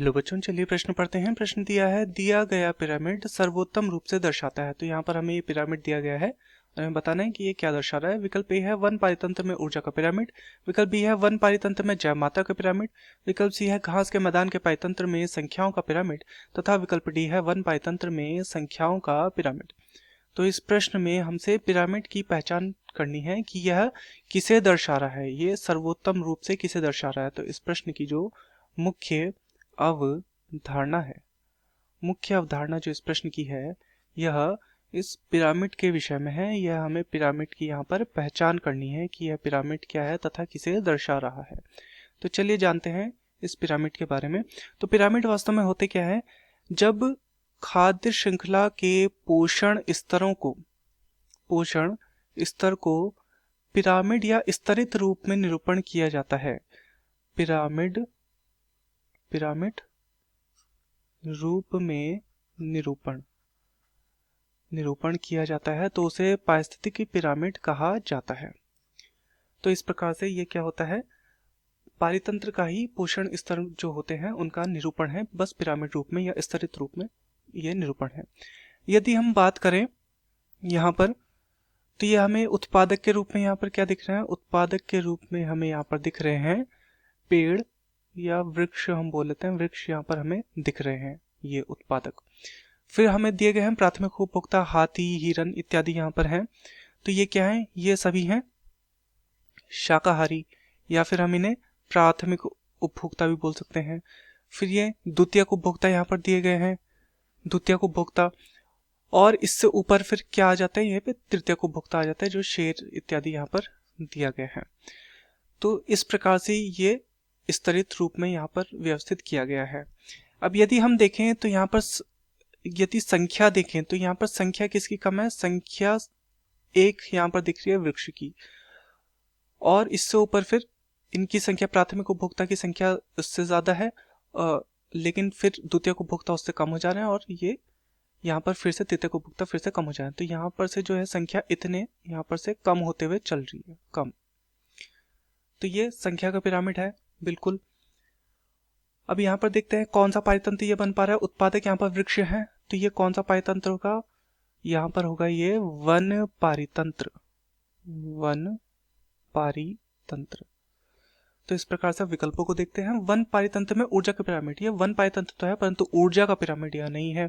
Hello बच्चों, चलिए प्रश्न पढ़ते हैं। प्रश्न दिया है, दिया गया पिरामिड सर्वोत्तम रूप से दर्शाता है। तो यहाँ पर हमें ये पिरामिड दिया गया है और हमें बताना है कि ये क्या दर्शा रहा है। विकल्प ए है वन पारितंत्र में ऊर्जा का पिरामिड, विकल्प बी है वन पारितंत्र में जय माता का पिरामिड, विकल्प सी है घास के मैदान के पारितंत्र में संख्याओं का पिरामिड, तथा विकल्प डी है वन पारितंत्र में संख्याओं का पिरामिड। तो इस प्रश्न में हमसे पिरामिड की पहचान करनी है कि यह किसे दर्शा रहा है, ये सर्वोत्तम रूप से किसे दर्शा रहा है। तो इस प्रश्न की जो मुख्य अवधारणा है, मुख्य अवधारणा जो इस प्रश्न की है, यह इस पिरामिड के विषय में है। यह हमें पिरामिड की यहाँ पर पहचान करनी है कि यह पिरामिड क्या है तथा किसे दर्शा रहा है। तो चलिए जानते हैं इस पिरामिड के बारे में। तो पिरामिड वास्तव में होते क्या है, जब खाद्य श्रृंखला के पोषण स्तर को पिरामिड या स्तरित रूप में निरूपण किया जाता है। पिरामिड रूप में निरूपण किया जाता है तो उसे पारिस्थितिकी पिरामिड कहा जाता है। तो इस प्रकार से ये क्या होता है, पारितंत्र का ही पोषण स्तर जो होते हैं उनका निरूपण है, बस पिरामिड रूप में या स्तरित रूप में ये निरूपण है। यदि हम बात करें यहाँ पर, तो ये हमें उत्पादक के रूप में यहाँ पर क्या दिख रहे हैं, उत्पादक के रूप में हमें यहाँ पर दिख रहे हैं पेड़ या वृक्ष, हम बोल लेते हैं वृक्ष, यहाँ पर हमें दिख रहे हैं ये उत्पादक। फिर हमें दिए गए हैं प्राथमिक उपभोक्ता, हाथी, हिरन इत्यादि यहाँ पर हैं। तो ये क्या है, ये सभी हैं शाकाहारी, या फिर हम इन्हें प्राथमिक उपभोक्ता भी बोल सकते हैं। फिर ये द्वितीयक उपभोक्ता यहाँ पर दिए गए हैं, द्वितीयक उपभोक्ता। और इससे ऊपर फिर क्या आ जाता है, यहाँ पे तृतीयक उपभोक्ता आ जाता है, जो शेर इत्यादि यहाँ पर दिया गया है। तो इस प्रकार से ये स्तरित रूप में यहाँ पर व्यवस्थित किया गया है। अब यदि हम देखें तो यहाँ पर यदि संख्या देखें तो यहाँ पर संख्या किसकी कम है, संख्या एक यहाँ पर दिख रही है वृक्ष की, और इससे ऊपर फिर इनकी संख्या प्राथमिक उपभोक्ता की संख्या उससे ज्यादा है, लेकिन फिर द्वितीयक उपभोक्ता उससे कम हो जा रहे हैं, और ये यहाँ पर फिर से तृतीयक उपभोक्ता फिर से कम हो जा रहे हैं। तो यहाँ पर से जो है संख्या इतने यहाँ पर से कम होते हुए चल रही है, कम। तो ये संख्या का पिरामिड है बिल्कुल। अब यहाँ पर देखते हैं कौन सा पारितंत्र ये बन पा रहा है। उत्पादक यहाँ पर वृक्ष है, तो ये कौन सा पारितंत्र होगा, यहाँ पर होगा ये वन पारितंत्र, वन पारितंत्र। तो इस प्रकार से विकल्पों को देखते हैं। वन पारितंत्र में ऊर्जा का पिरामिड, ये वन पारितंत्र तो है परंतु ऊर्जा का पिरामिड यह नहीं है।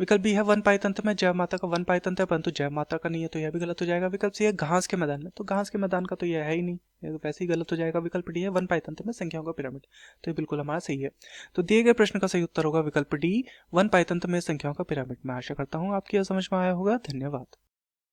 विकल्प बी है वन पारितंत्र में जय माता का वन पारितंत्र है परंतु जय माता का नहीं है, तो यह भी गलत हो जाएगा। विकल्प सी है घास के मैदान में, तो घास के मैदान का तो यह है ही नहीं, यह वैसे ही गलत हो जाएगा। विकल्प डी है वन पारितंत्र में संख्याओं का पिरामिड, तो ये बिल्कुल हमारा सही है। तो दिए गए प्रश्न का सही उत्तर होगा विकल्प डी, वन पारितंत्र में संख्याओं का पिरामिड। मैं आशा करता हूँ आपकी यह समझ में आया होगा। धन्यवाद।